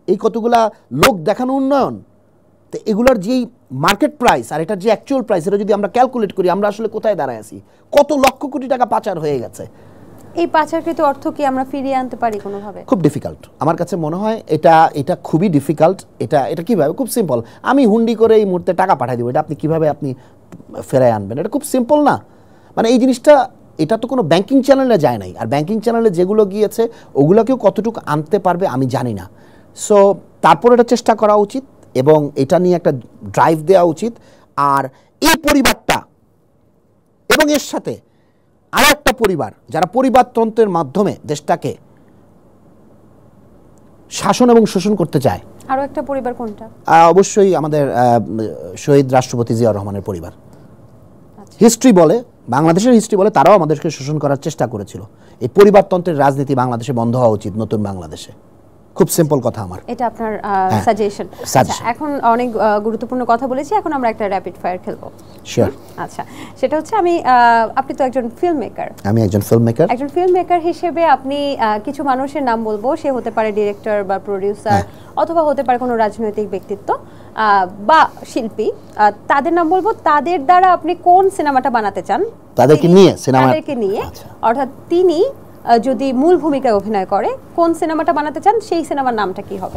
এই কতগুলা লোক দেখানো উন্নয়ন, তো এগুলার যেই মার্কেট প্রাইস আর এটার যে অ্যাকচুয়াল প্রাইস, এটা যদি আমরা ক্যালকুলেট করি আমরা আসলে কোথায় দাঁড়ায় আছি, কত লক্ষ কোটি টাকা পাচার হয়ে গেছে। এই পাচারকৃত অর্থ কি আমরা ফিরিয়ে আনতে পারি কোনোভাবে? খুব ডিফিকাল্ট, আমার কাছে মনে হয় এটা খুবই ডিফিকাল্ট। এটা কিভাবে? খুব সিম্পল, আমি হুন্ডি করে এই মুহূর্তে টাকা পাঠিয়ে দিব, এটা আপনি কিভাবে আপনি ফেরায় আনবেন? এটা খুব সিম্পল না। মানে এই জিনিসটা, এটা তো কোনো ব্যাংকিং চ্যানেলে যায় নাই, আর ব্যাংকিং চ্যানেলে যেগুলো গিয়েছে ওগুলোকেও কতটুকু আনতে পারবে আমি জানি না। সো তারপর এটা চেষ্টা করা উচিত এবং এটা নিয়ে একটা ড্রাইভ দেওয়া উচিত। আর এই পরিবারটা এবং এর সাথে আরো একটা পরিবার যারা পরিবারতন্ত্রের মাধ্যমে দেশটাকে শাসন এবং শোষণ করতে চায়। আরো একটা পরিবার কোনটা? অবশ্যই আমাদের শহীদ রাষ্ট্রপতি জিয়াউর রহমানের পরিবার। হিস্ট্রি বলে, বাংলাদেশের হিস্ট্রি বলে তারাও আমাদেরকে শোষণ করার চেষ্টা করেছিল। এই পরিবারতন্ত্রের রাজনীতি বাংলাদেশে বন্ধ হওয়া উচিত, নতুন বাংলাদেশে। খুব সিম্পল কথা আমার। এটা আপনার সাজেশন। এখন অনেক গুরুত্বপূর্ণ কথা বলেছি, এখন আমরা একটা র‍্যাপিড ফায়ার খেলবো। শিওর। আচ্ছা, সেটা হচ্ছে আপনি তো একজন ফিল্ম মেকার। আমি একজন ফিল্ম মেকার। একজন ফিল্ম মেকার হিসেবে আপনি কিছু মানুষের নাম বলবো, সে হতে পারে ডিরেক্টর বা প্রোডিউসার অথবা হতে পারে কোনো রাজনৈতিক ব্যক্তিত্ব বা শিল্পী, তাদের নাম বলবো। তাদের দ্বারা আপনি কোন সিনেমাটা বানাতে চান? তাদেরকে নিয়ে, অর্থাৎ তিনি যদি মূল ভূমিকায় অভিনয় করে কোন সিনেমাটা বানাতে চান, সেই সিনেমার নামটা কি হবে?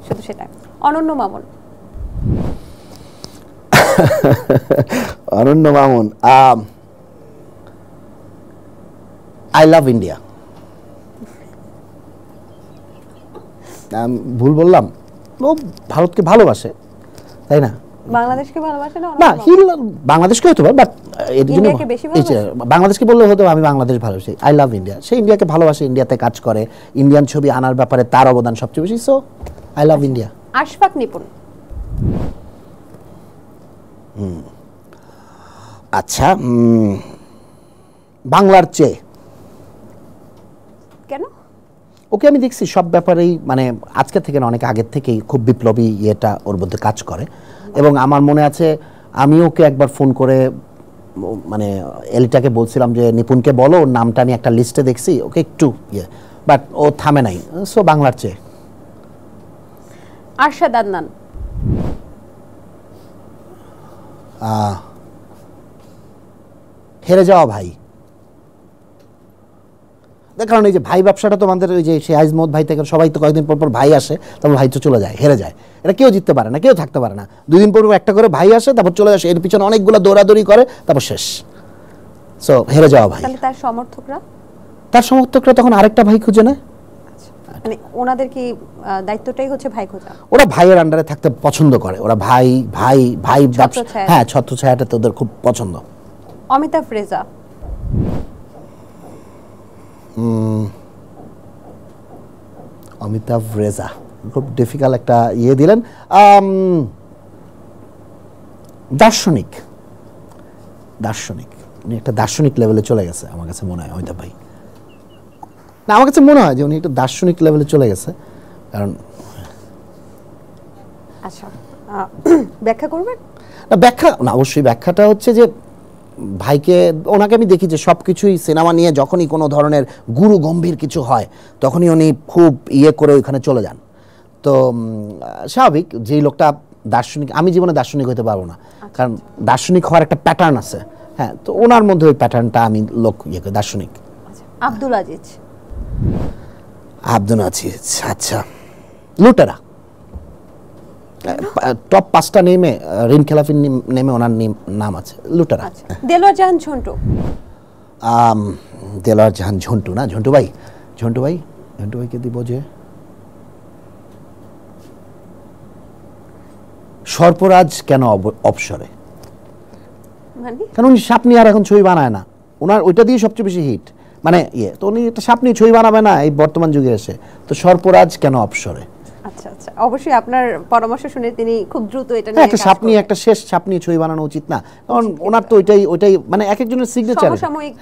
শুধু সেটা। অনন্য মামুন। অনন্য মামুন, আই লাভ ইন্ডিয়া। ভুল বললাম? ও ভারতকে ভালোবাসে, তাই না? বাংলাদেশকে ভালোবাসে না? না, বাংলাদেশকে হতে পারে, বাট বাংলাদেশকে বললে হতো আমি বাংলাদেশ ভালোবাসি। আই লাভ ইন্ডিয়া, সে ইন্ডিয়াকে ভালোবাসে, ইন্ডিয়াতে কাজ করে, ইন্ডিয়ান ছবি আনার ব্যাপারে তার অবদান সবচেয়ে বেশি। So I love India. Ashfaq Nipun. আচ্ছা, বাংলার চেয়ে। কেন? ওকে আমি দেখছি সব ব্যাপারেই, মানে আজকে থেকে না, অনেক আগের থেকেই খুব বিপ্লবী ইয়েটা ওর মধ্যে কাজ করে। এবং আমার মনে আছে আমি ওকে একবার ফোন করে মানে এলিটাকে বলছিলাম যে নিপুণকে বলো, ওর নামটা আমি একটা লিস্টে দেখছি, ওকে একটু বাট ও থামে নাই। সো বাংলার চেয়ে। আরশাদ আদনান। হেরে যাওয়া ভাই। কারণ এই যে ভাই ব্যবসাটা তো আমাদের, ওই যে সে আজমত ভাই থেকে সবাই তো কয়েকদিন পর পর ভাই আসে, তারপর ভাই তো চলে যায়, হেরে যায়। এটা কেউ জিততে পারে না, কেউ থাকতে পারে না। 2 দিন পর একটা করে ভাই আসে, তারপর চলে আসে, এর পিছনে অনেকগুলো দৌড়াদৌড়ি করে, তারপর শেষ। সো হেরে যাওয়া ভাই। তাহলে তার সমর্থকরা তখন আরেকটা ভাই খুঁজে নেয়। মানে ওনাদের কি দায়িত্বটাই হচ্ছে ভাই খোঁজা? ওরা ভাইয়ের আন্ডারে থাকতে পছন্দ করে, ওরা ভাই ভাই ভাই ব্যবসা, হ্যাঁ, ছত্রছায়াটা তোদের খুব পছন্দ। অমিতাভ রেজা। অমিতাভ রেজা খুব ডিফিকাল্ট একটা ইয়ে দিলেন। দার্শনিক, উনি একটা দার্শনিক লেভেলে চলে গেছে আমার কাছে মনে হয় অমিতাভ ভাই। না, আমার কাছে মনে হয় যে উনি একটা দার্শনিক লেভেলে চলে গেছে। কারণ আচ্ছা, ব্যাখ্যা করবেন? না, ব্যাখ্যা না, অবশ্যই ব্যাখ্যাটা হচ্ছে যে ভাইকে, ওনাকে আমি দেখি যে সব কিছুই সিনেমা নিয়ে যখনই কোনো ধরনের গুরু গম্ভীর কিছু হয় তখনই উনি খুব ইয়ে করে ওইখানে চলে যান। তো স্বাভাবিক, যেই লোকটা দার্শনিক, আমি জীবনে দার্শনিক হতে পারবো না, কারণ দার্শনিক হওয়ার একটা প্যাটার্ন আছে। হ্যাঁ, তো ওনার মধ্যে ওই প্যাটার্নটা আমি ইয়ে করি, দার্শনিক। আব্দুল আজিজ। আচ্ছা, লুটেরা। টপ 5টা নেমে রিম খেলাফি নেমে ওনার নাম আছে, লুটেরা। দেলোয়ার জাহান ঝন্টু। দেলোয়ার জাহান ঝন্টু না, ঝন্টু ভাইকে দিব যে সর্পরাজ কেন অবসরে? কারণ উনি সাপ নিয়ে আর এখন ছবি বানায় না, ওনার ওইটা দিয়ে সবচেয়ে বেশি হিট। মানে তো উনি একটা সাপ নিয়ে ছবি বানাবে না এই বর্তমান যুগে এসে, তো সর্পরাজ কেন অবসরে? আচ্ছা, অবশ্যই আপনার পরামর্শ শুনে তিনি খুব দ্রুত এটা নিয়ে একটা সাপ নিয়ে, একটা শেষ সাপ নিয়ে ছবি বানানো উচিত না, কারণ ওনার তো ওইটাই মানে এক একজনের সিগনেচার।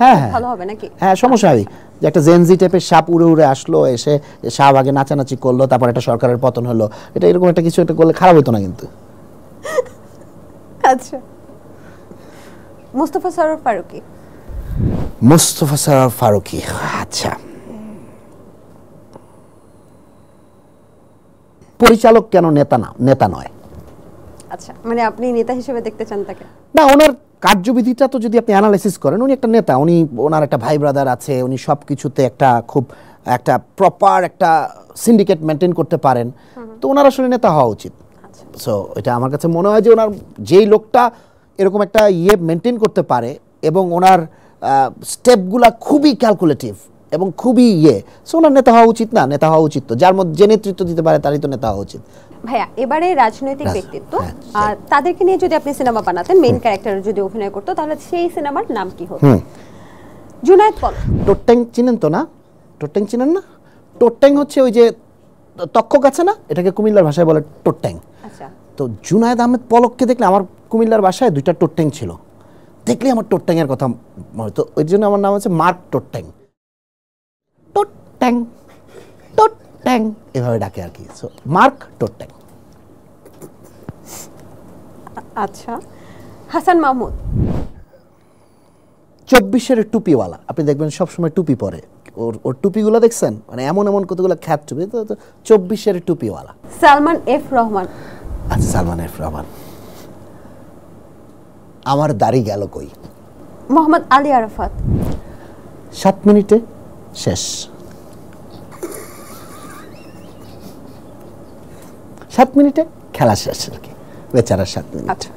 হ্যাঁ, ভালো হবে নাকি? হ্যাঁ, সমস্যাই যে একটা জেনজি টাইপের সাপ উড়ে আসলো, এসে শাহবাগে নাচানাচি করলো, তারপর একটা সরকারের পতন হলো, এটা এরকম একটা কিছু একটা করলে খারাপ হতো না কিন্তু। আচ্ছা, মুস্তাফা সরোয়ার ফারুকী। আচ্ছা, পরিচালক কেন নেতা নয়? আচ্ছা, মানে আপনি নেতা হিসেবে দেখতে চান তাকে? না, ওনার কার্যবিধিটা তো যদি আপনি অ্যানালাইসিস করেন, উনি একটা নেতা, ওনার একটা ভাই ব্রাদার আছে, উনি সব কিছুতে একটা প্রপার একটা সিন্ডিকেট মেনটেন করতে পারেন, তো ওনার আসলে নেতা হওয়া উচিত। সো এটা আমার কাছে মনে হয় যে ওনার যেই লোকটা এরকম একটা মেনটেন করতে পারে এবং ওনার স্টেপগুলা খুবই ক্যালকুলেটিভ এবং খুবই সো ওনার নেতা হওয়া উচিত। না, নেতা হওয়া উচিত তো যার মধ্যে যে নেতৃত্ব দিতে পারে তারই তো নেতা হওয়া উচিত। ভাইয়া, এবারে রাজনৈতিক ব্যক্তিত্ব তাদেরকে নিয়ে যদি আপনি সিনেমা বানাতেন, মেইন ক্যারেক্টারে যদি অভিনয় করতো, তাহলে সেই সিনেমার নাম কি হতো? জুনায়েদ পলক। টোট্যাং চিনেন তো? না, টোট্যাং চিনেন না? টোট্যাং হচ্ছে ওই যে তক্ষক আছে না, এটাকে কুমিল্লার ভাষায় বলে টোট্যাং। আচ্ছা, তো জুনায়েদ আহমেদ পলককে দেখলে আমার কুমিল্লার ভাষায় 2টা টোট্যাং ছিল, দেখলে আমার টোট্যাং এর কথা মনে, তো ওই জন্য আমার নাম হচ্ছে মার্ক টোট্যাং। টোট্যাং টোট্যাং এভাবে ডাকে আর কি, সো মার্ক টোট্যাং। আচ্ছা, হাসান মাহমুদ। 24-এর টুপিওয়ালা, আপনি দেখবেন সবসময় টুপি পরে, ওর টুপিগুলো দেখছেন, মানে এমন কতগুলো খ্যাত টুপি, তো 24-এর টুপিওয়ালা। সালমান এফ রহমান। আচ্ছা, সালমান এফ রহমান। আমার দাড়ি গেল কই। মোহাম্মদ আলী আরাফাত। 7 মিনিটে শেষ। 7 মিনিটে খেলা শেষ আর কি, বেচারা 7 মিনিট। আচ্ছা,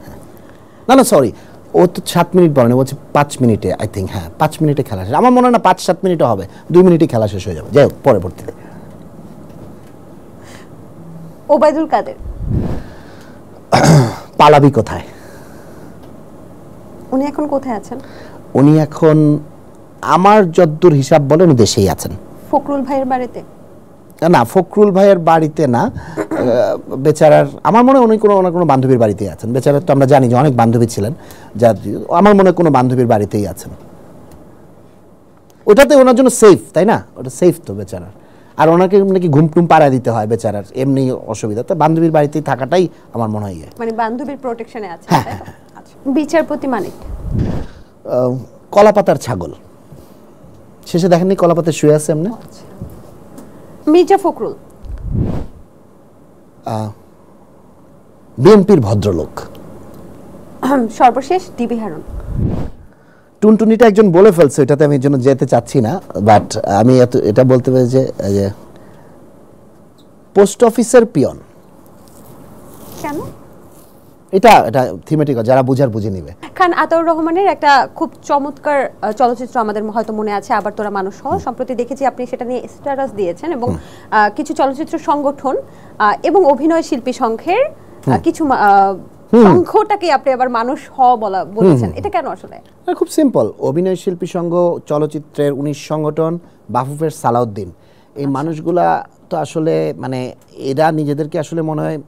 না সরি, ও তো 7 মিনিট বলেনি, বলছে 5 মিনিটে, আই থিঙ্ক। হ্যাঁ, 5 মিনিটে খেলা শেষ। আমার মনে হয় না 5-7 মিনিটও হবে, 2 মিনিটে খেলা শেষ হয়ে যাবে। যাই হোক, পরবর্তীতে। ওবায়দুল কাদের। পালাবি কোথায়? উনি এখন কোথায় আছেন? উনি এখন আমার যদ্দূর হিসাব বলে উনি দেশেই আছেন। ফখরুল ভাইয়ের বাড়িতে? না, ফখরুল ভাইয়ের বাড়িতে না, বেচারার আমার মনে হয় উনি ওনার কোনো বান্ধবীর বাড়িতেই আছেন। বেচারার তো আমরা জানি যে অনেক বান্ধবী ছিলেন, যার আমার মনে হয় কোনো বান্ধবীর বাড়িতেই আছেন। ওটাতে ওনার জন্য সেফ, তাই না? ওটা সেফ তো বেচারার। আর ওনাকে নাকি ঘুমটুম পাড়ায় দিতে হয় বেচারার, এমনি অসুবিধা, তো বান্ধবীর বাড়িতেই থাকাটাই আমার মনে হয়। মানে বান্ধবীর প্রোটেকশনে আছে, তাই তো? আচ্ছা, বিচারপতি মানিক। কলাপাতার ছাগল, শেষে দেখেননি কলাপাতা শুয়ে আছে এমনি। মির্জা ফখরুল। বিএনপির ভদ্রলোক। সর্বশেষ ডিবি হারুন। টুনটুনিটা একজন বলে ফেলছে, এটাতে আমি এর জন্য যেতে চাচ্ছি না, বাট আমি এটা বলতে পারি যে পোস্ট অফিসের পিয়ন। কেন? এটা থিমেটিক, যারা বুঝার বুঝে নিবে। খান আতাউর রহমানের একটা খুব চমৎকার চলচ্চিত্র আমাদের হয়তো মনে আছে, আবার তোরা মানুষ সহ। সম্প্রতি দেখেছি আপনি সেটা নিয়ে স্ট্যাটাস দিয়েছেন, এবং কিছু চলচ্চিত্র সংগঠন এবং অভিনয় শিল্পী সংঘের কিছু সংঘটাকে আপনি আবার মানুষ বলেছেন, এটা কেন আসলে? খুব সিম্পল, অভিনয় শিল্পী সংঘ, চলচ্চিত্রের 19 সংগঠন, বাফুফের সালাউদ্দিন, এই মানুষগুলা তো আসলে মানে এরা নিজেদেরকে আসলে মনে হয়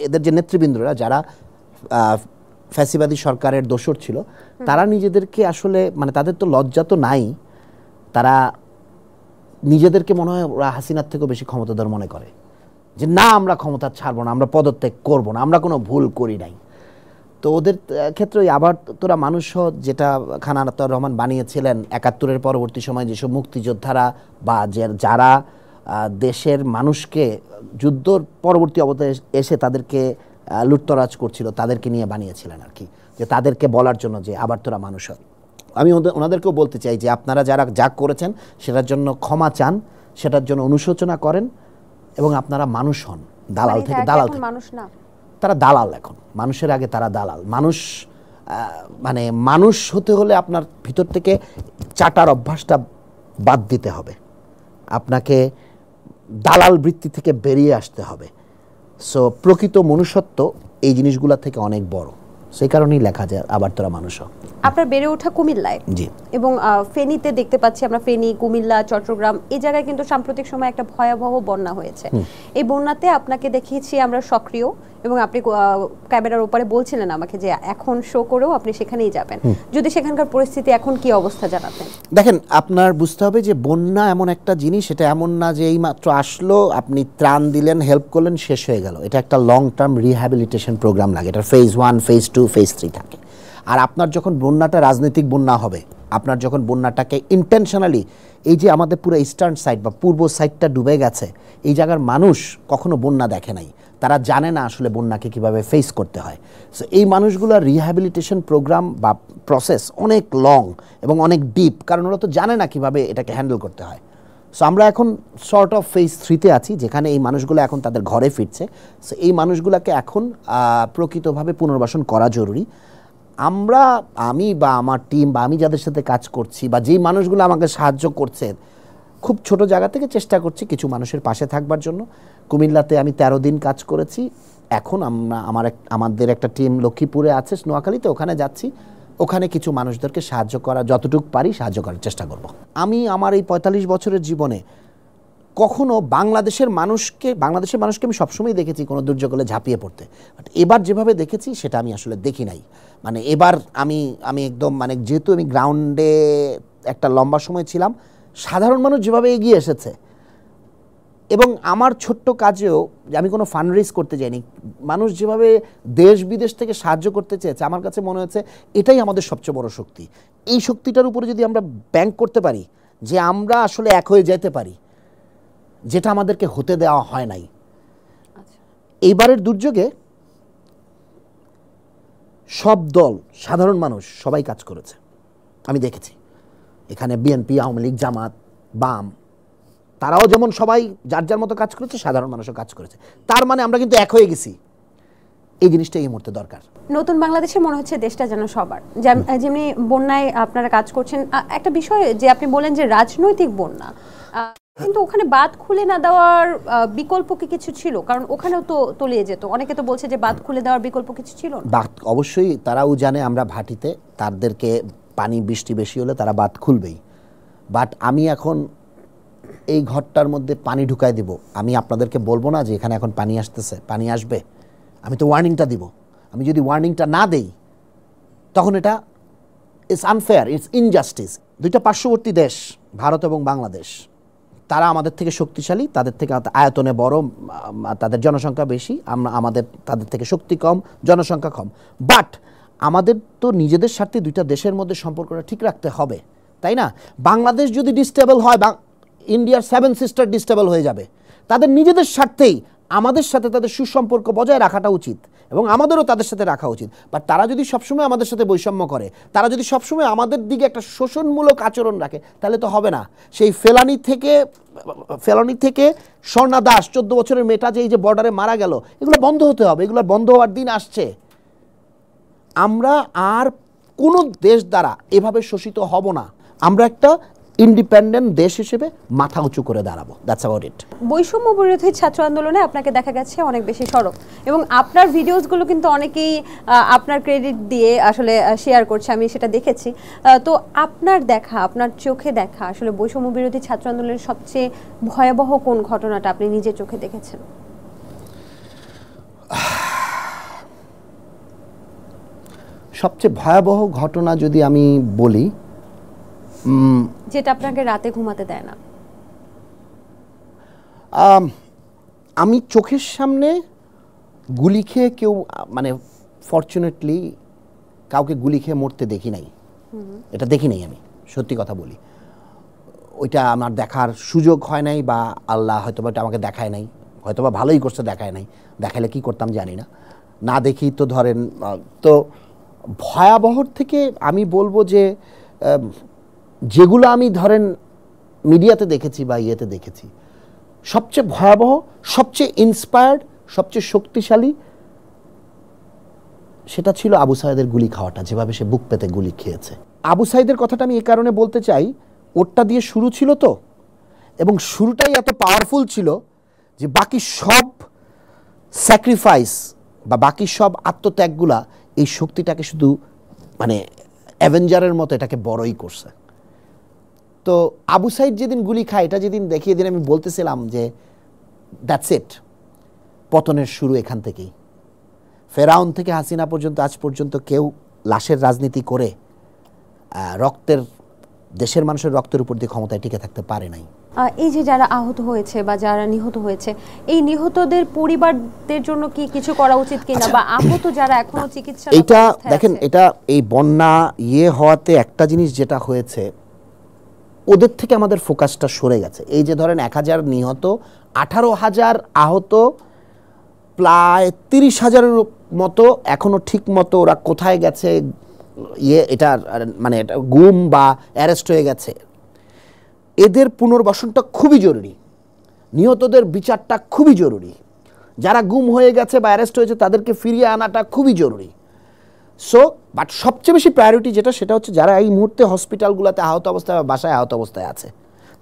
এদের যে নেতৃবৃন্দরা যারা ফ্যাসিবাদী সরকারের দোসর ছিল, তারা নিজেদেরকে আসলে মানে তাদের তো লজ্জা তো নাই, তারা নিজেদেরকে মনে হয় ওরা হাসিনার থেকেও বেশি ক্ষমতাধর মনে করে, যে না আমরা ক্ষমতা ছাড়বো না, আমরা পদত্যাগ করবো না, আমরা কোনো ভুল করি নাই। তো ওদের ক্ষেত্রে আবার তোরা মানুষ, যেটা খান আতাউর রহমান বানিয়েছিলেন 71-এর পরবর্তী সময় যেসব মুক্তিযোদ্ধারা বা যারা দেশের মানুষকে যুদ্ধর পরবর্তী অবস্থায় এসে তাদেরকে লুটতরাজ করছিল, তাদেরকে নিয়ে বানিয়েছিলেন আর কি, যে তাদেরকে বলার জন্য যে আবার তোরা মানুষ হ। আমি ওনাদেরকেও বলতে চাই যে আপনারা যারা যা করেছেন সেটার জন্য ক্ষমা চান, সেটার জন্য অনুশোচনা করেন, এবং আপনারা মানুষ হন, দালাল থেকে মানুষ না, তারা দালাল। এখন মানুষের আগে তারা দালাল। মানে মানুষ হতে হলে আপনার ভিতর থেকে চাটার অভ্যাসটা বাদ দিতে হবে, আপনাকে দালাল বৃত্তি থেকে বেরিয়ে আসতে হবে। সো প্রকৃত মনুষ্যত্ব এই জিনিসগুলা থেকে অনেক বড়, সেই কারণেই লেখা যায় আবার তোরা মানুষ। আপনার বেড়ে ওঠা কুমিল্লায়, জি, এবং ফেনীতে দেখতে পাচ্ছি আমরা, ফেনী, কুমিল্লা, চট্টগ্রাম, এই জায়গায় কিন্তু সাম্প্রতিক সময় একটা ভয়াবহ বন্যা হয়েছে। এই বন্যাতে আপনাকে দেখিয়েছি আমরা সক্রিয়, এবং আপনি ক্যামেরার উপরে বলছিলেন আমাকে যে এখন শো করেও আপনি সেখানেই যাবেন। যদি সেখানকার পরিস্থিতি এখন কি অবস্থা জানাতেন? দেখেন, আপনার বুঝতে হবে যে বন্যা এমন একটা জিনিস, এটা এমন না যে এই মাত্র আসলো, আপনি ত্রাণ দিলেন, হেল্প করলেন, শেষ হয়ে গেল। এটা একটা লং টার্ম রিহ্যাবিলিটেশন প্রোগ্রাম লাগে, এটা ফেজ 1, ফেজ 2, ফেজ 3 থাকে। আর আপনার যখন বন্যাটা রাজনৈতিক বন্যা হবে, আপনার যখন বন্যাটাকে ইন্টেনশনালি, এই যে আমাদের পুরো ইস্টার্ন সাইড বা পূর্ব সাইডটা ডুবে গেছে, এই জায়গার মানুষ কখনো বন্যা দেখে নাই, তারা জানে না আসলে বন্যাকে কিভাবে ফেস করতে হয়। সো এই মানুষগুলোর রিহ্যাবিলিটেশন প্রোগ্রাম বা প্রসেস অনেক লং এবং অনেক ডিপ, কারণ ওরা তো জানে না কিভাবে এটাকে হ্যান্ডেল করতে হয়। সো আমরা এখন সর্ট অফ ফেজ 3-তে আছি, যেখানে এই মানুষগুলো এখন তাদের ঘরে ফিরছে। সো এই মানুষগুলোকে এখন প্রকৃতভাবে পুনর্বাসন করা জরুরি। আমি বা আমার টিম বা আমি যাদের সাথে কাজ করছি বা যেই মানুষগুলো আমাকে সাহায্য করছে, খুব ছোট জায়গা থেকে চেষ্টা করছি কিছু মানুষের পাশে থাকবার জন্য। কুমিল্লাতে আমি 13 দিন কাজ করেছি। এখন আমাদের একটা টিম লক্ষ্মীপুরে আছে, নোয়াখালীতে, ওখানে যাচ্ছি। ওখানে কিছু মানুষদেরকে সাহায্য করা, যতটুকু পারি সাহায্য করার চেষ্টা করব। আমি আমার এই 45 বছরের জীবনে কখনো বাংলাদেশের মানুষকে আমি সবসময় দেখেছি কোনো দুর্যোগ হলে ঝাঁপিয়ে পড়তে, বাট এবার যেভাবে দেখেছি সেটা আমি আসলে দেখি নাই। মানে এবার আমি একদম, মানে যেহেতু আমি গ্রাউন্ডে একটা লম্বা সময় ছিলাম, সাধারণ মানুষ যেভাবে এগিয়ে এসেছে, এবং আমার ছোট্ট কাজেও আমি কোনো ফান্ড রেজ করতে যাইনি, মানুষ যেভাবে দেশ বিদেশ থেকে সাহায্য করতে চেয়েছে, আমার কাছে মনে হয়েছে এটাই আমাদের সবচেয়ে বড় শক্তি। এই শক্তিটার উপরে যদি আমরা ব্যাংক করতে পারি, যে আমরা আসলে এক হয়ে যেতে পারি, যেটা আমাদেরকে হতে দেওয়া হয় নাই। এইবারের দুর্যোগে সব দল, সাধারণ মানুষ সবাই কাজ করেছে, আমি দেখেছি। এখানে বিএনপি, আওয়ামী লীগ, জামাত, বাম, তারাও যেমন সবাই যার যার মতো কাজ করেছে, সাধারণ মানুষও কাজ করেছে। তার মানে আমরা কিন্তু এক হয়ে গেছি। এই জিনিসটা এই মুহূর্তে দরকার। নতুন বাংলাদেশে মনে হচ্ছে দেশটা যেন সবার, যেমনি বন্যায় আপনারা কাজ করছেন। একটা বিষয় যে আপনি বলেন যে রাজনৈতিক বন্যা, কিন্তু ওখানে বাঁধ খুলে না দেওয়ার বিকল্প কি কিছু ছিল? কারণ ওখানেও তো তলিয়ে যেত। অনেকে তো বলছে যে বাঁধ খুলে দেওয়ার বিকল্প কিছু ছিল না। বাঁধ অবশ্যই, তারাও জানে আমরা ভাটিতে, তাদেরকে পানি বৃষ্টি বেশি হলে তারা বাঁধ খুলবেই। বাট আমি এখন এই ঘরটার মধ্যে পানি ঢুকাই দিব, আমি আপনাদেরকে বলবো না যে এখানে এখন পানি আসতেছে, পানি আসবে, আমি তো ওয়ার্নিংটা দিব। আমি যদি ওয়ার্নিংটা না দেই, তখন এটা ইটস আনফেয়ার, ইটস ইনজাস্টিস। দুইটা পার্শ্ববর্তী দেশ, ভারত এবং বাংলাদেশ, তারা আমাদের থেকে শক্তিশালী, তাদের থেকে আয়তনে বড়, তাদের জনসংখ্যা বেশি, তাদের থেকে শক্তি কম, জনসংখ্যা কম। বাট আমাদের তো নিজেদের স্বার্থে দুইটা দেশের মধ্যে সম্পর্কটা ঠিক রাখতে হবে, তাই না? বাংলাদেশ যদি ডিস্টেবল হয়, ইন্ডিয়ার 7 সিস্টার ডিস্টেবল হয়ে যাবে। তাদের নিজেদের স্বার্থেই আমাদের সাথে তাদের সুসম্পর্ক বজায় রাখাটা উচিত, এবং আমাদেরও তাদের সাথে রাখা উচিত। বাট তারা যদি সবসময় আমাদের সাথে বৈষম্য করে, তারা যদি সবসময় আমাদের দিকে একটা শোষণমূলক আচরণ রাখে, তাহলে তো হবে না। সেই ফেলানি থেকে স্বর্ণা দাস, 14 বছরের মেয়েটা যে এই যে বর্ডারে মারা গেল, এগুলো বন্ধ হতে হবে। এগুলো বন্ধ হওয়ার দিন আসছে। আমরা আর কোনো দেশ দ্বারা এভাবে শোষিত হব না। আমরা একটা ইন্ডিপেন্ডেন্ট দেশ হিসেবে মাথা উঁচু করে দাঁড়াবো। That's about it. বৈষম্য বিরোধী ছাত্র আন্দোলনে আপনাকে দেখা গেছে অনেক বেশি সরব, এবং আপনার ভিডিওসগুলো কিন্তু অনেকেই আপনার ক্রেডিট দিয়ে আসলে শেয়ার করছে, আমি সেটা দেখেছি। তো আপনার দেখা, আপনার চোখে দেখা আসলে বৈষম্য বিরোধী ছাত্র আন্দোলনের সবচেয়ে ভয়াবহ কোন ঘটনাটা আপনি নিজের চোখে দেখেছেন? সবচেয়ে ভয়াবহ ঘটনা যদি আমি বলি, যেটা আপনাকে রাতে ঘুমাতে দেয় না। আমি চোখের সামনে গুলি খেয়ে কেউ, মানে ফরচুনেটলি কাউকে গুলি খেয়ে মরতে দেখি নাই। এটা দেখি নাই, আমি সত্যি কথা বলি। ওইটা আমার দেখার সুযোগ হয় নাই, বা আল্লাহ হয়তোবা এটা আমাকে দেখায় নাই, হয়তোবা ভালোই করছে দেখায় নাই। দেখালে কি করতাম জানি না, না দেখি তো ধরেন। তো ভয়াবহর থেকে আমি বলবো যে যেগুলো আমি ধরেন মিডিয়াতে দেখেছি বা ইয়েতে দেখেছি, সবচেয়ে ভয়াবহ, সবচেয়ে ইন্সপায়ার্ড, সবচেয়ে শক্তিশালী, সেটা ছিল আবু সাইদের গুলি খাওয়াটা, যেভাবে সে বুক পেতে গুলি খেয়েছে। আবু সাইদের কথাটা আমি এই কারণে বলতে চাই, ওরটা দিয়ে শুরু ছিল তো, এবং শুরুটাই এত পাওয়ারফুল ছিল যে বাকি সব স্যাক্রিফাইস বা বাকি সব আত্মত্যাগগুলা এই শক্তিটাকে শুধু মানে অ্যাভেঞ্জারের মতো এটাকে বড়ই করছে। তো আবু সাইদ যেদিন গুলি খায়, এটা যেদিন দেখিয়ে দিন, আমি বলতেছিলাম যে দ্যাটস ইট, পতনের শুরু এখান থেকেই। ফেরাউন থেকে হাসিনা পর্যন্ত আজ পর্যন্ত কেউ লাশের রাজনীতি করে, রক্তের দেশের মানুষের রক্তের উপর দিয়ে ক্ষমতায় টিকে থাকতে পারে নাই। এই যে যারা আহত হয়েছে বা যারা নিহত হয়েছে, এই নিহতদের পরিবারদের জন্য কি কিছু করা উচিত কিনা, বা আহত যারা এখনো চিকিৎসা, এটা দেখেন, এটা এই বন্যা হওয়াতে একটা জিনিস যেটা হয়েছে, ওদের থেকে আমাদের ফোকাসটা সরে গেছে। এই যে ধরেন 1000 নিহত, 18,000 আহত, প্রায় 30,000-এর মতো এখনো ঠিক মতো ওরা কোথায় গেছে, এটা মানে এটা গুম বা অ্যারেস্ট হয়ে গেছে। এদের পুনর্বাসনটা খুবই জরুরি, নিহতদের বিচারটা খুবই জরুরি, যারা গুম হয়ে গেছে বা অ্যারেস্ট হয়েছে তাদেরকে ফিরিয়ে আনাটা খুবই জরুরি। সো বাট সবচেয়ে বেশি প্রায়োরিটি যেটা, সেটা হচ্ছে যারা এই মুহূর্তে হসপিটালগুলোতে আহত অবস্থায় বা বাসায় আহত অবস্থায় আছে,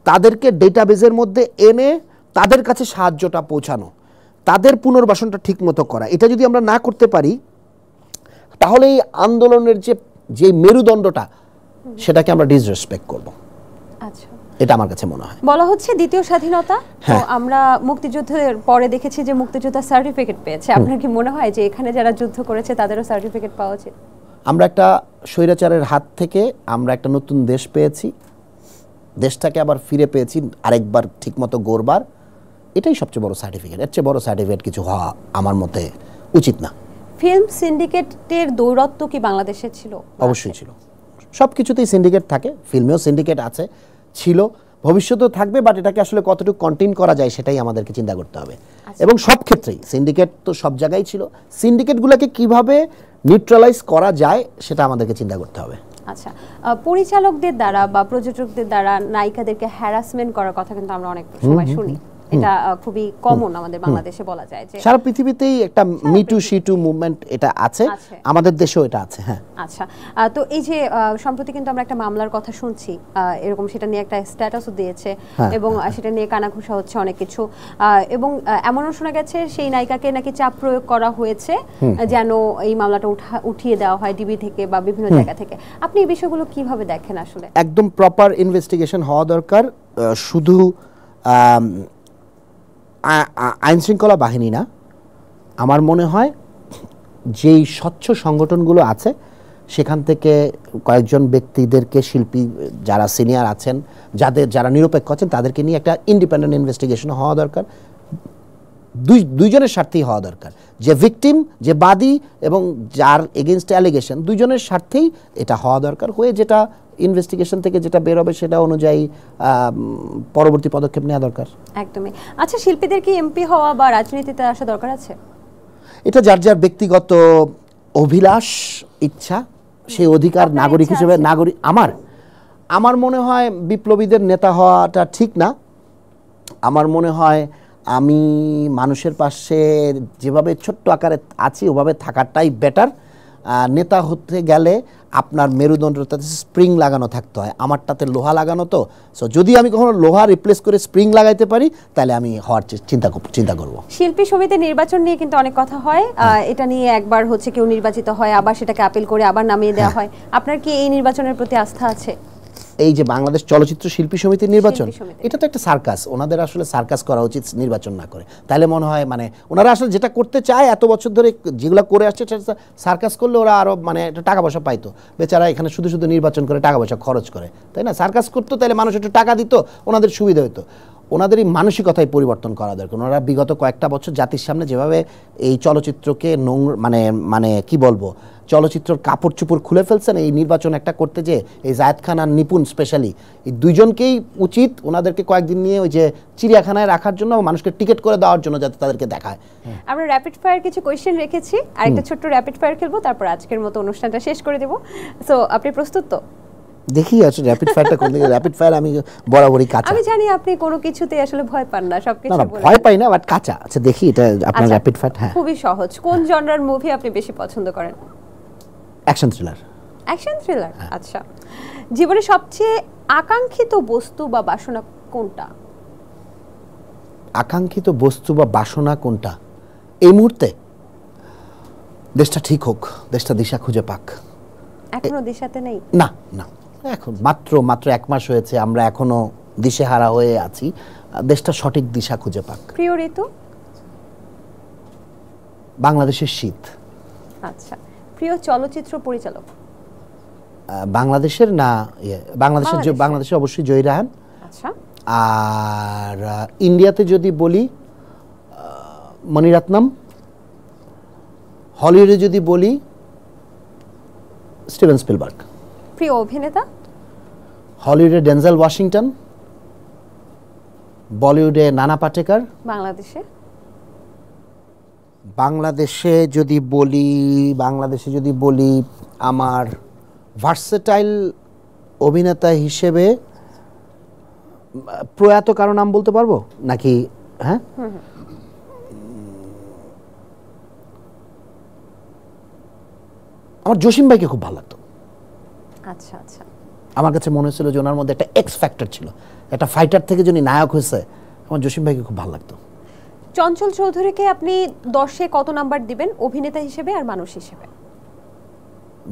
তাদেরকে ডেটাবেজের মধ্যে এনে তাদের কাছে সাহায্যটা পৌঁছানো, তাদের পুনর্বাসনটা ঠিক মতো করা। এটা যদি আমরা না করতে পারি, তাহলে এই আন্দোলনের যে মেরুদণ্ডটা, সেটাকে আমরা ডিসরেসপেক্ট করব। আচ্ছা, এটা আমার কাছে মনে হয়। বলা হচ্ছে দ্বিতীয় স্বাধীনতা, তো আমরা মুক্তিযুদ্ধের পরে দেখেছি যে মুক্তিযোদ্ধা সার্টিফিকেট পেয়েছে। আপনার কি মনে হয় যে এখানে যারা যুদ্ধ করেছে তাদেরও সার্টিফিকেট পাওয়া উচিত? আমরা একটা স্বৈরাচারের হাত থেকে আমরা একটা নতুন দেশ পেয়েছি, দেশটাকে আবার ফিরে পেয়েছি আরেকবার ঠিকমতো গড়বার, এটাই সবচেয়ে বড় সার্টিফিকেট। এর চেয়ে বড় সার্টিফিকেট কিছু হওয়া আমার মতে উচিত না। ফিল্ম সিন্ডিকেটের দৌরত্ব কি বাংলাদেশে ছিল? অবশ্যই ছিল, সব কিছুতেই সিন্ডিকেট থাকে, ফিল্মেও সিন্ডিকেট আছে, ছিল, ভবিষ্যতেও থাকবে। বাট এটাকে আসলে কতটুকু কন্টেইন করা যায় সেটাই আমাদেরকে চিন্তা করতে হবে। এবং সব ক্ষেত্রেই সিন্ডিকেট তো সব জায়গায় ছিল, সিন্ডিকেটগুলোকে কিভাবে নিউট্রালাইজ করা যায় সেটা আমাদেরকে চিন্তা করতে হবে। আচ্ছা, পরিচালকদের দ্বারা বা প্রযোজকদের দ্বারা নায়িকাদেরকে হ্যারাসমেন্ট করার কথা কিন্তু আমরা অনেক সময় শুনি। এটা খুবই কমন আমাদের বাংলাদেশে, বলা যায় যে সারা পৃথিবীতেই একটা মিটু শিটু মুভমেন্ট এটা আছে, আমাদের দেশেও এটা আছে। হ্যাঁ, আচ্ছা, তো এই যে সম্প্রতি কিন্তু আমরা একটা মামলার কথা শুনছি, এরকম সেটা নিয়ে একটা স্ট্যাটাসও দিয়েছে, এবং সেটা নিয়ে কানাঘুষা হচ্ছে অনেক কিছু, এবং এমনও শোনা গেছে সেই নায়িকাকে নাকি চাপ প্রয়োগ করা হয়েছে যেন এই মামলাটা উঠিয়ে দেওয়া হয় ডিবি থেকে বা বিভিন্ন জায়গা থেকে। আপনি এই বিষয়গুলো কিভাবে দেখেন? আসলে একদম প্রপার ইনভেস্টিগেশন হওয়া দরকার, শুধু আইনশৃঙ্খলা বাহিনী না, আমার মনে হয় যেই স্বচ্ছ সংগঠনগুলো আছে সেখান থেকে কয়েকজন ব্যক্তিদেরকে, শিল্পী যারা সিনিয়র আছেন, যারা নিরপেক্ষ আছেন, তাদেরকে নিয়ে একটা ইন্ডিপেন্ডেন্ট ইনভেস্টিগেশন হওয়া দরকার। দুইজনের স্বার্থেই হওয়া দরকার, যে ভিকটিম, যে বাদী এবং যার এগেইনস্ট অ্যালিগেশন, দুইজনের স্বার্থেই এটা হওয়া দরকার। হয়ে যেটা ইনভেস্টিগেশন থেকে যেটা বের হবে সেটা অনুযায়ী পরবর্তী পদক্ষেপ নেওয়া দরকার। একদমই। আচ্ছা, শিল্পীদের কি এমপি হওয়া বা রাজনীতিতে আসা দরকার আছে? এটা যার যার ব্যক্তিগত অভিলাষ, ইচ্ছা, সেই অধিকার নাগরিক হিসেবে আমার মনে হয় বিপ্লবীদের নেতা হওয়াটা ঠিক না। আমার মনে হয় আমি মানুষের পাশে যেভাবে ছোট্ট আকারে আছি ওভাবে থাকাটাই বেটার। নেতা হতে গেলে আপনার মেরুদণ্ডটাতে স্প্রিং লাগানো থাকতে হয়, আমারটাতে লোহা লাগানো। তো সো যদি আমি কখনো লোহা রিপ্লেস করে স্প্রিং লাগাইতে পারি তাহলে আমি হওয়ার চিন্তা করব। শিল্পী সমিতি নির্বাচন নিয়ে কিন্তু অনেক কথা হয়, এটা নিয়ে একবার হচ্ছে কেউ নির্বাচিত হয়, আবার সেটাকে আপিল করে আবার নামিয়ে দেওয়া হয়। আপনার কি এই নির্বাচনের প্রতি আস্থা আছে? এই যে বাংলাদেশ চলচ্চিত্র শিল্পী সমিতির নির্বাচন, এটা তো একটা সার্কাস। ওনাদের আসলে সার্কাস করা উচিত নির্বাচন না করে। তাহলে মনে হয় মানে ওনারা আসলে যেটা করতে চায়, এত বছর ধরে যেগুলো করে আসছে সার্কাস করলে ওরা আরো মানে টাকা পয়সা পাইতো। বেচারা এখানে শুধু শুধু নির্বাচন করে টাকা পয়সা খরচ করে, তাই না? সার্কাস করতো, তাহলে মানুষ একটু টাকা দিত, ওনাদের সুবিধা হতো। ওনাদের এই মানসিকতায় পরিবর্তন করা দরকার। ওনারা বিগত কয়েকটা বছর জাতির সামনে যেভাবে এই চলচ্চিত্রকে মানে কি বলবো, চলচ্চিত্রের কাপড় চুপড় খুলে ফেলছেন, এই নির্বাচন একটা করতে যে এই জায়েদ খান আর নিপুণ স্পেশালি এই দুইজনকেই উচিত ওনাদেরকে কয়েকদিন নিয়ে ওই যে চিড়িয়াখানায় রাখার জন্য, মানুষকে টিকিট করে দেওয়ার জন্য, যাতে তাদেরকে দেখায়। আমরা র্যাপিড ফায়ার কিছু কোয়েশ্চেন রেখেছি, আরেকটা ছোট্ট র্যাপিড ফায়ার খেলবো, তারপর আজকের মতো অনুষ্ঠানটা শেষ করে দেব। সো আপনি প্রস্তুত তো? দেখি আসলে র্যাপিড ফায়ারটা কোন দিকে। র্যাপিড ফায়ার আমি বরাবরই কাঁচা। আমি জানি আপনি কোনো কিছুতে আসলে ভয় পান না, সবকিছু বলে। ভয় পাই না, বাট কাঁচা। আচ্ছা দেখি এটা আপনার র্যাপিড ফায়ার। হ্যাঁ, খুবই সহজ। কোন জনরার মুভি আপনি বেশি পছন্দ করেন? Action thriller. অ্যাকশন থ্রিলার, আচ্ছা। জীবনে সবচেয়ে আকাঙ্ক্ষিত বস্তু বা বাসনা কোনটা? আকাঙ্ক্ষিত বস্তু বা বাসনা কোনটা এই মুহূর্তে? দেশটা ঠিক হোক, দেশটা দিশা খুঁজে পাক। এখনো দিশাতে নেই? না না, এখন মাত্র 1 মাস হয়েছে, আমরা এখনো দিশেহারা হয়ে আছি। দেশটা সঠিক দিশা খুঁজে পাক। প্রিয় ঋতু? বাংলাদেশের শীত। আচ্ছা। প্রিয় চলচ্চিত্র পরিচালক? বাংলাদেশের না বাংলাদেশে অবশ্যই জয়ী রাহান। আচ্ছা। আর ইন্ডিয়াতে যদি বলি মণিরত্নম, হলিউডে যদি বলি স্টিভেন স্পিলবার্গ। প্রিয় অভিনেতা? হলিউডে ডেনজেল ওয়াশিংটন, বলিউডে নানা পাটেকর। বাংলাদেশে যদি বলি আমার ভার্সেটাইল অভিনেতা হিসেবে প্রয়াত কারো নাম বলতে পারবো নাকি? হ্যাঁ, আমার জসিম ভাইকে খুব ভালো লাগতো। আচ্ছা আচ্ছা। আমার কাছে মনে হচ্ছিল যে ওনার মধ্যে একটা এক্স ফ্যাক্টর ছিল, একটা ফাইটার থেকে যিনি নায়ক হয়েছে। আমার জসিম ভাইকে খুব ভালো লাগতো। চঞ্চল চৌধুরীকে আপনি 10-এ কত নাম্বার দিবেন অভিনেতা হিসেবে আর মানুষ হিসেবে?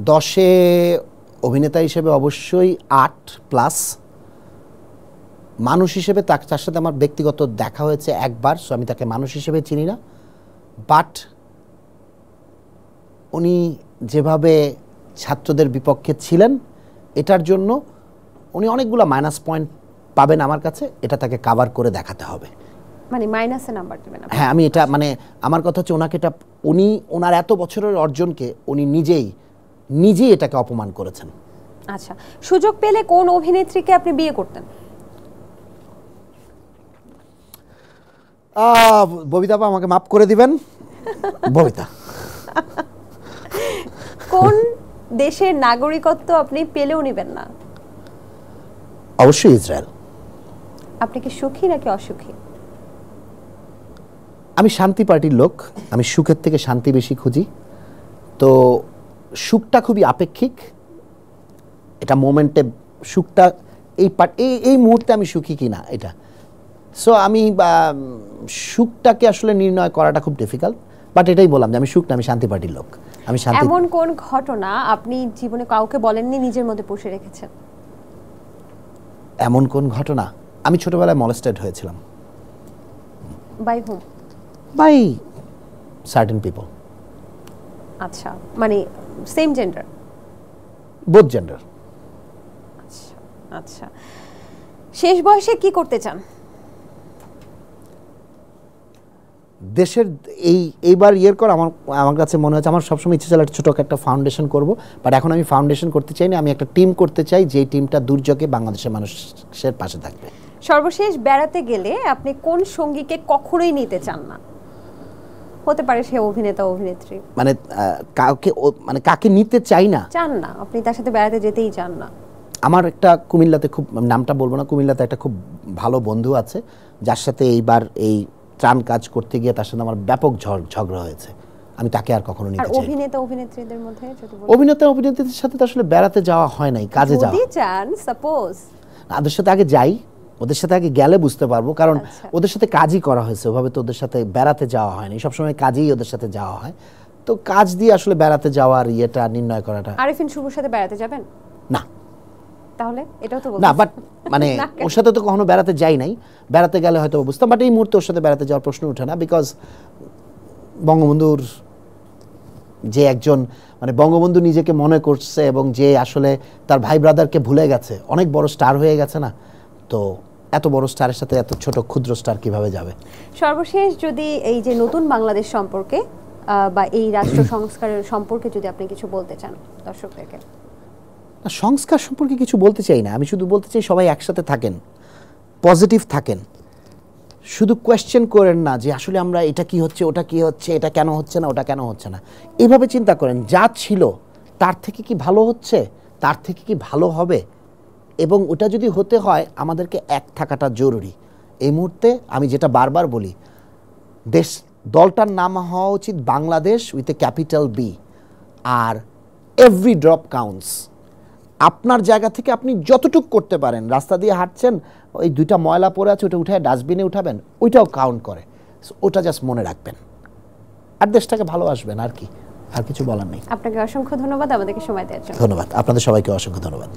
10-এ অভিনেতা হিসেবে অবশ্যই 8+। মানুষ হিসেবে তার সাথে আমার ব্যক্তিগত দেখা হয়েছে একবার, সো আমি তাকে মানুষ হিসেবে চিনি না। বাট উনি যেভাবে ছাত্রদের বিপক্ষে ছিলেন, এটার জন্য উনি অনেকগুলো মাইনাস পয়েন্ট পাবেন আমার কাছে। এটা তাকে কাভার করে দেখাতে হবে। মানে মাইনাসে নাম্বার দিবেন? হ্যাঁ, আমি এটা আমার কথা হচ্ছে ওনাকে উনি ওনার এত বছরের অর্জনকে উনি নিজেই এটাকে অপমান করেছেন। আচ্ছা, সুযোগ পেলে কোন অভিনেত্রীকে আপনি বিয়ে করতেন? ববিতা, আমাকে মাফ করে দিবেন, ববিতা। কোন দেশের নাগরিকত্ব আপনি পেলেও নেবেন না? অবশ্যই ইসরায়েল। আপনি কি সুখী নাকি অসুখী? আমি শান্তি পার্টির লোক, আমি সুখের থেকে শান্তি বেশি খুঁজি। তো সুখটা খুবই আপেক্ষিক, এটা মোমেন্টে সুখটা এই মুহূর্তে আমি সুখী কিনা এটা। সো আমি সুখটাকে আসলে নির্ণয় করাটা খুব ডিফিকাল্ট, বাট এটাই বললাম যে আমি সুখ না, আমি শান্তি পার্টির লোক। এমন কোন ঘটনা আপনি জীবনে কাউকে বলেননি, নিজের মধ্যে পুষে রেখেছেন? এমন কোন ঘটনা? আমি ছোটবেলায় মলেস্টেড হয়েছিলাম। By hmm? By certain people. আচ্ছা, মানে সেম জেন্ডার? Both gender. আচ্ছা আচ্ছা। শেষ বয়সে কি করতে চান? দেশের এইবার আমার কাছে মনে হচ্ছে, আমার সবসময় ইচ্ছে ছিল ছোট একটা ফাউন্ডেশন করব, বাট এখন আমি ফাউন্ডেশন করতে চাই না, আমি একটা টিম করতে চাই, যে টিমটা দুর্যোগে বাংলাদেশের মানুষের পাশে থাকবে। সর্বশেষ বেড়াতে গেলে আপনি কোন সঙ্গীকে কখনোই নিতে চান না? হতে পারে সে অভিনেতা অভিনেত্রী, কাকে নিতে চাই না? চান না, আপনি তার সাথে বেড়াতে যেতেই চান না। আমার একটা কুমিল্লাতে, খুব নামটা বলবো না, কুমিল্লাতে একটা খুব ভালো বন্ধু আছে, যার সাথে এইবার এই ত্রাণ কাজ করতে গিয়ে তার সাথে আমার ব্যাপক ঝগড়া হয়েছে। আমি তাকে আর কখনো নিতে চাই না। অভিনেতা অভিনেত্রীদের মধ্যে যদি বলি? অভিনেত্রীদের সাথে তো আসলে বেড়াতে যাওয়া হয় নাই, কাজে যাওয়া। যদি চান সাপোজ, ওদের সাথে আগে যাই, ওদের সাথে আগে গেলে বুঝতে পারবো, কারণ ওদের সাথে কাজই করা হয়েছে, ওভাবে তো ওদের সাথে বেড়াতে যাওয়া হয়নি, সবসময় কাজেই ওদের সাথে যাওয়া হয়। তো কাজ দিয়ে আসলে বেড়াতে যাওয়ার ইয়েটা নির্ণয় করাটা। আরিফিন শুভর সাথে বেড়াতে যাবেন না? তাহলে এটাও তো না, বাট ওর সাথে তো কখনো বেড়াতে যাই নাই, বেড়াতে গেলে হয়তো বুঝতাম, বাট এই মুহূর্তে ওর সাথে বেড়াতে যাওয়ার প্রশ্ন ওঠে না। বিকজ বঙ্গবন্ধুর যে একজন বঙ্গবন্ধু নিজেকে মনে করছে, এবং যে আসলে তার ভাই ব্রাদারকে ভুলে গেছে, অনেক বড় স্টার হয়ে গেছে না, তো এত বড় স্টারের সাথে এত ছোট ক্ষুদ্র স্টার কিভাবে যাবে? সর্বশেষ যদি এই যে নতুন বাংলাদেশ সম্পর্কে বা এই রাষ্ট্র সংস্কারের সম্পর্কে যদি আপনি কিছু বলতে চান দর্শকদেরকে? সংস্কার সম্পর্কে কিছু বলতে চাই না, আমি শুধু বলতে চাই সবাই একসাথে থাকেন, পজিটিভ থাকেন, শুধু কোয়েশ্চেন করেন না যে আসলে আমরা এটা কি হচ্ছে, ওটা কি হচ্ছে, এটা কেন হচ্ছে না, ওটা কেন হচ্ছে না। এভাবে চিন্তা করেন, যা ছিল তার থেকে কি ভালো হচ্ছে, তার থেকে কি ভালো হবে, এবং ওটা যদি হতে হয় আমাদেরকে এক থাকাটা জরুরি। এই মুহূর্তে আমি যেটা বারবার বলি, দলটার নাম হওয়া উচিত Bangladesh with a capital B, আর এভরি ড্রপ কাউন্টস। আপনার জায়গা থেকে আপনি যতটুকু করতে পারেন, রাস্তা দিয়ে হাঁটছেন, ওই 2টা ময়লা পড়ে আছে, ওটা উঠে ডাস্টবিনে উঠাবেন, ওইটাও কাউন্ট করে। ওটা জাস্ট মনে রাখবেন, আর দেশটাকে ভালোবাসবেন, আর কি, আর কিছু বলার নেই। আপনাকে অসংখ্য ধন্যবাদ আমাদেরকে সময় দেওয়ার জন্য। ধন্যবাদ, আপনাদের সবাইকে অসংখ্য ধন্যবাদ।